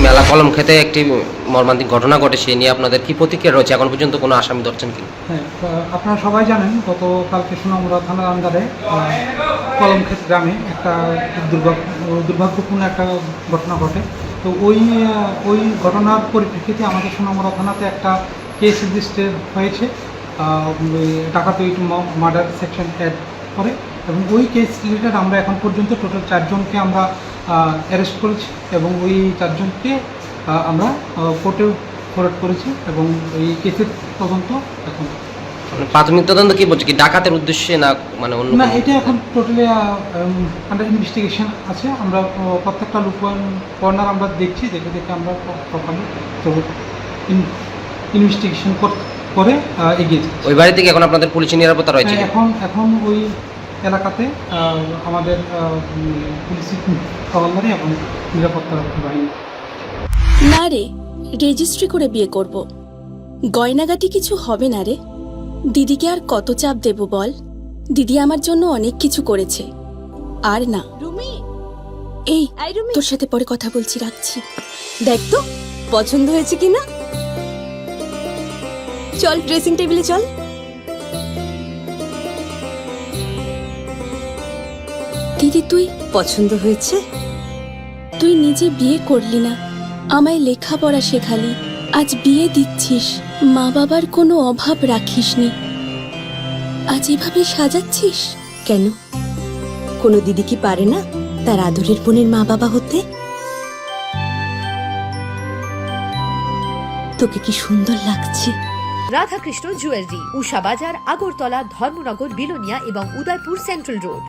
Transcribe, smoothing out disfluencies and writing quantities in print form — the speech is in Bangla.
মেলা কলম খেতে একটি মর্মান্তিক ঘটনা ঘটে, সে নিয়ে আপনাদের কি প্রতিক্রিয়া রয়েছে? এখন পর্যন্ত কোনো আসামি ধরছেন কি? হ্যাঁ, আপনারা সবাই জানেন গতকালকে সোনামুড়া থানার আন্ডারে কলমক্ষেত গ্রামে একটা দুর্ভাগ্যপূর্ণ একটা ঘটনা ঘটে। তো ওই ঘটনার পরিপ্রেক্ষিতে আমাদের সোনামুড়া থানাতে একটা কেস রেজিস্টার হয়েছে ডাকাতি মার্ডার সেকশন অ্যাড করে, এবং ওই কেস রিলেটেড আমরা এখন পর্যন্ত টোটাল 4 জনকে আমরা অ্যারেস্ট করেছি এবং ওই 4 জনকে আমরা কোর্টে ফরওয়ার্ড করেছি এবং এই কেসের তদন্ত এখন প্রাথমিক তদন্ত কি বলছে, কি ডাকাতের উদ্দেশ্যে না মানে অন্য? না, এটা এখন টোটালি আন্ডার ইনভেস্টিগেশন আছে। আমরা প্রত্যেকটা কর্নার আমরা দেখছি, দেখে আমরা প্রপারলি তো ইনভেস্টিগেশন করে এগিয়ে যাচ্ছি। ওই বাড়ি থেকে এখন আপনাদের পুলিশের নিরাপত্তা রয়েছে? এখন ওই এলাকাতে আমাদের পুলিশের হওয়ালদারি এবং নিরাপত্তা বাহিনী। না রে, রেজিস্ট্রি করে বিয়ে করব। গয়নাগাটি কিছু হবে না রে। দিদিকে আর কত চাপ দেব বল? দিদি আমার জন্য অনেক কিছু করেছে। আর না রুমি, এই রুমি, তোর সাথে পরে কথা বলছি, রাখছি। দেখ তো পছন্দ হয়েছে কিনা। চল ড্রেসিং টেবিলে চল। দিদি তুই পছন্দ হয়েছে? তুই নিজে বিয়ে করলি না, আমায় লেখাপড়া শেখালি, আজ বিয়ে দিচ্ছিস, মা বাবার কোনো অভাব রাখিসনি, আজ এভাবে সাজাচ্ছিস কেন? কোনো দিদি কি পারে না তার আদরের বোনের মা বাবা হতে? তোকে কি সুন্দর লাগছে। রাধাকৃষ্ণ জুয়েলারি, উষা বাজার, আগরতলা, ধর্মনগর, বিলোনিয়া এবং উদয়পুর সেন্ট্রাল রোড।